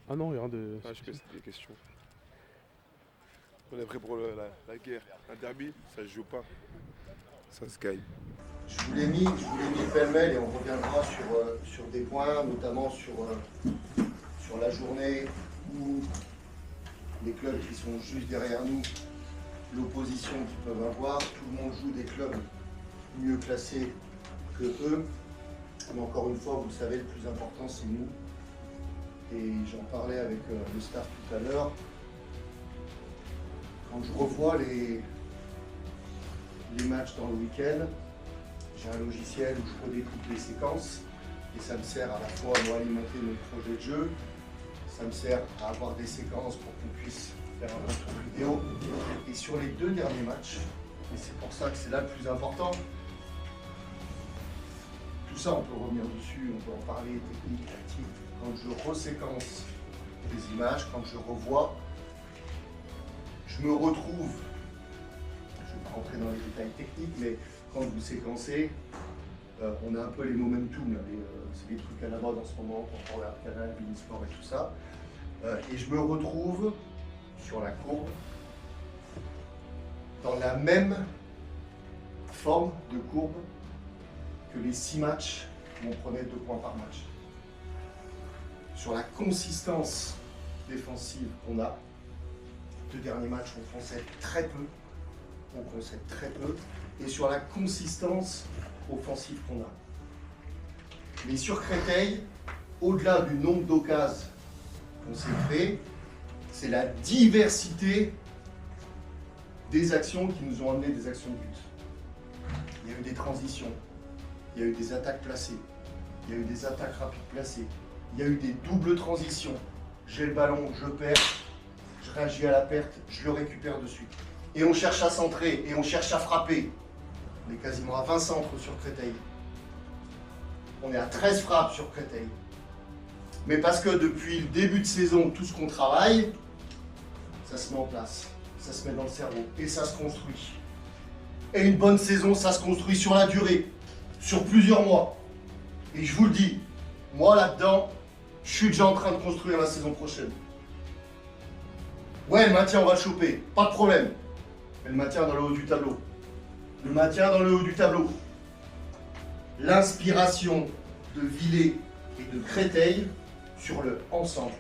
Ah non, rien de. Ah, je sais, c'était des questions. On est prêt pour la guerre. Un derby, ça se joue pas. Ça se gagne. Je vous l'ai mis pêle-mêle et on reviendra sur des points, notamment sur la journée où les clubs qui sont juste derrière nous, l'opposition qu'ils peuvent avoir, tout le monde joue des clubs mieux classés que eux. Mais encore une fois, vous le savez, le plus important c'est nous. Et j'en parlais avec le staff tout à l'heure. Quand je revois les matchs dans le week-end, j'ai un logiciel où je redécoupe les séquences et ça me sert à la fois à nous alimenter notre projet de jeu, ça me sert à avoir des séquences pour qu'on puisse faire un retour vidéo. Et sur les 2 derniers matchs, et c'est pour ça que c'est là le plus important, tout ça on peut revenir dessus, on peut en parler, technique, tactique. Quand je reséquence les images, quand je revois, je me retrouve, je ne vais pas rentrer dans les détails techniques, mais quand vous séquencez, on a un peu les momentum, là, c'est des trucs à la mode en ce moment, quand on regarde Canal, Sport et tout ça. Et je me retrouve sur la courbe dans la même forme de courbe que les 6 matchs où on prenait 2 points par match. Sur la consistance défensive qu'on a, 2 derniers matchs, on concède très peu. Et sur la consistance offensive qu'on a. Mais sur Créteil, au-delà du nombre d'occasions qu'on s'est créé, c'est la diversité des actions qui nous ont amené des actions de but. Il y a eu des transitions, il y a eu des attaques placées, il y a eu des attaques rapides placées, il y a eu des doubles transitions. J'ai le ballon, je perds, je réagis à la perte, je le récupère de suite. Et on cherche à centrer, et on cherche à frapper. On est quasiment à 20 centres sur Créteil. On est à 13 frappes sur Créteil. Mais parce que depuis le début de saison, tout ce qu'on travaille, ça se met en place, ça se met dans le cerveau, et ça se construit. Et une bonne saison, ça se construit sur la durée, sur plusieurs mois. Et je vous le dis, moi là-dedans, je suis déjà en train de construire la saison prochaine. Ouais, le maintien, on va le choper, pas de problème. Mais le maintien dans le haut du tableau. Le maintien dans le haut du tableau. L'inspiration de Villers et de Créteil sur le ensemble.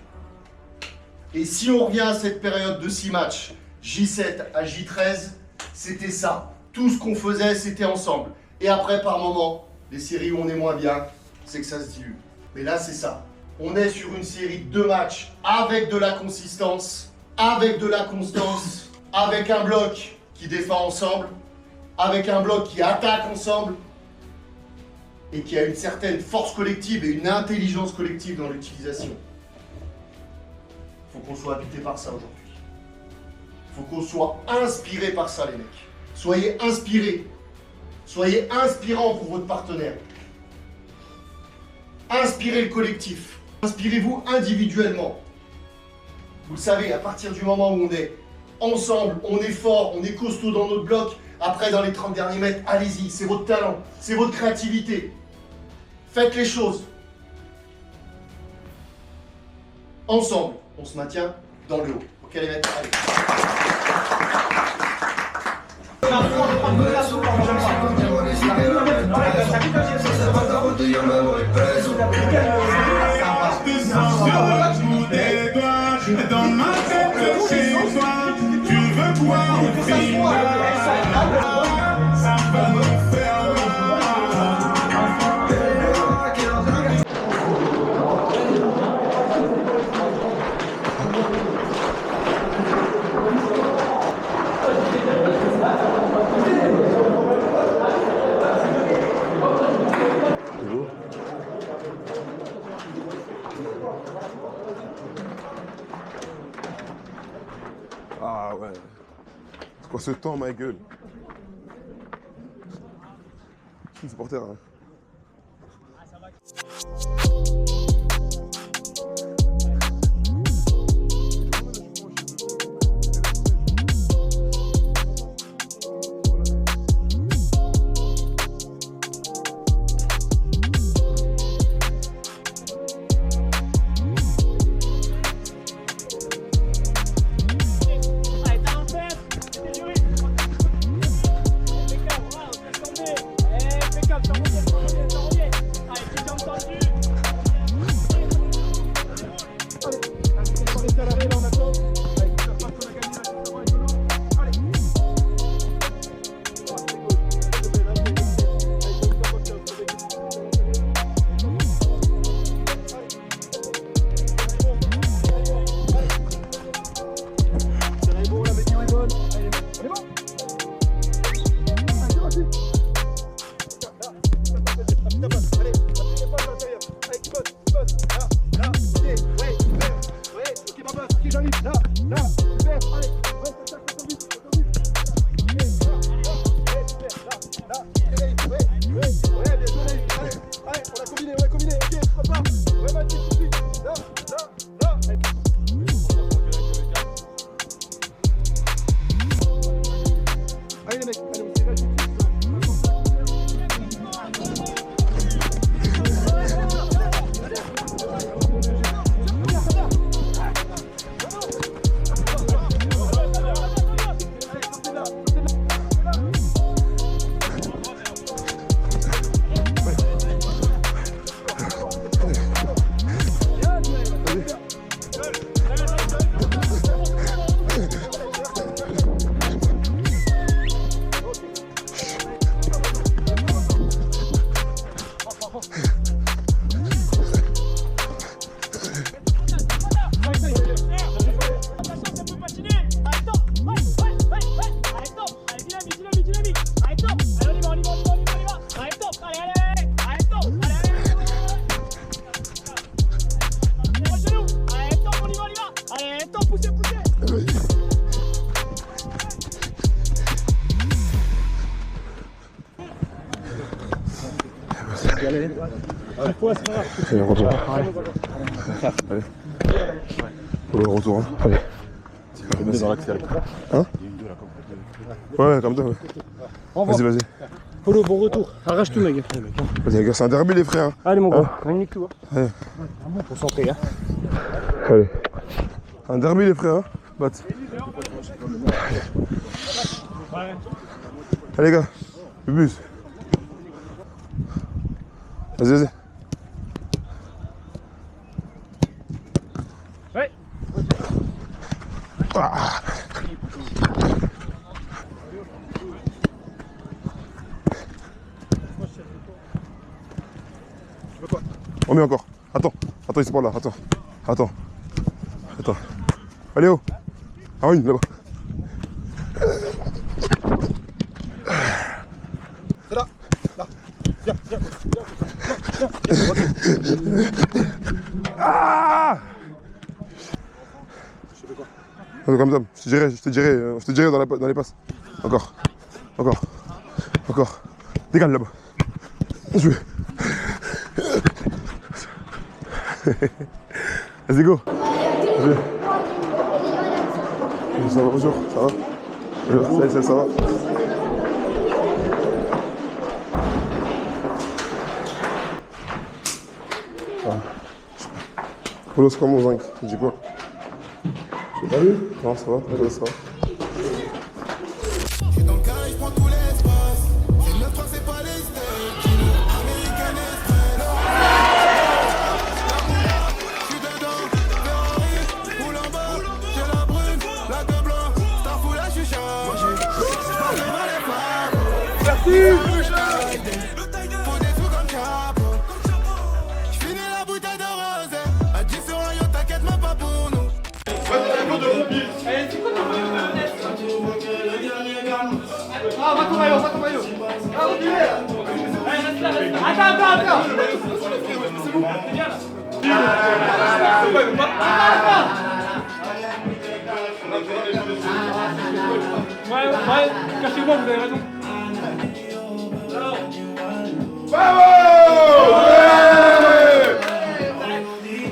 Et si on revient à cette période de 6 matchs, J7 à J13, c'était ça. Tout ce qu'on faisait, c'était ensemble. Et après, par moment, les séries où on est moins bien, c'est que ça se dilue. Mais là, c'est ça. On est sur une série de 2 matchs avec de la consistance, avec de la constance, avec un bloc qui défend ensemble, avec un bloc qui attaque ensemble et qui a une certaine force collective et une intelligence collective dans l'utilisation. Il faut qu'on soit habité par ça aujourd'hui. Il faut qu'on soit inspiré par ça, les mecs. Soyez inspirés. Soyez inspirants pour votre partenaire. Inspirez le collectif. Inspirez-vous individuellement. Vous le savez, à partir du moment où on est ensemble, on est fort, on est costaud dans notre bloc, après dans les 30 derniers mètres, allez-y, c'est votre talent, c'est votre créativité. Faites les choses. Ensemble, on se maintient dans le haut. Ok les mecs, allez. Dans ma tête, chez toi, tu veux boire au prix. Ça va me faire Ah ouais. C'est quoi ce temps, ma gueule? Supporter, hein. Allez, retour. Allez. Retour. Allez. Dans l'accélère. Hein? Ouais, comme ça. Vas-y, vas-y. Polo, bon retour. Arrache tout, mec. Vas-y, les gars, c'est un derby, les frères. Allez, mon gars. Hein? On nique tout. Allez. Concentré, hein. Allez. Un derby, les frères. Hein? Bat. Allez, les gars. Le bus. Vas-y, vas-y. Ouais. Ah. On met encore. Attends, attends, ils sont pas là. Attends. Allez, oh. Ah oui, là-bas. C'est là. Viens. Ah! Comme ça, je te dirai dans les passes. Encore. Décale là-bas. Je vais. Vas-y, go. Ça va, bonjour, ça va? Ça va? Polo, c'est comment, Zinc? Tu dis quoi? J'ai pas vu? Non, ça va, ça va. J'suis dans le carré, j'prends tout l'espace. C'est 9-3, c'est pas les steaks. American Express. J'suis dedans, Ferrari, roule en bas. J'ai la brune, la de blanc. Star full, là, j'suis chargé. J'parle devant les femmes. Merci! Faut des sous comme chapeau. J'finis la bouteille de rosé. À 10 sur un yacht, t'inquiète même pas pour nous. Ah, va ton maillot. Ah, reculez. Allez, reste là. Attends. C'est bon, t'es bien là. Ouais, cachez-moi, vous avez raison. Bravo!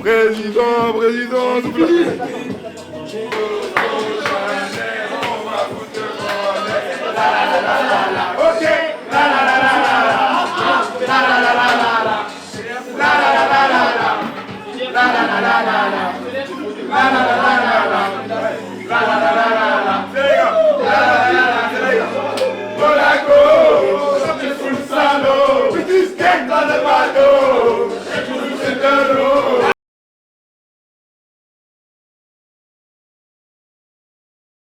Président, s'il vous plaît. Monaco, c'est full salon.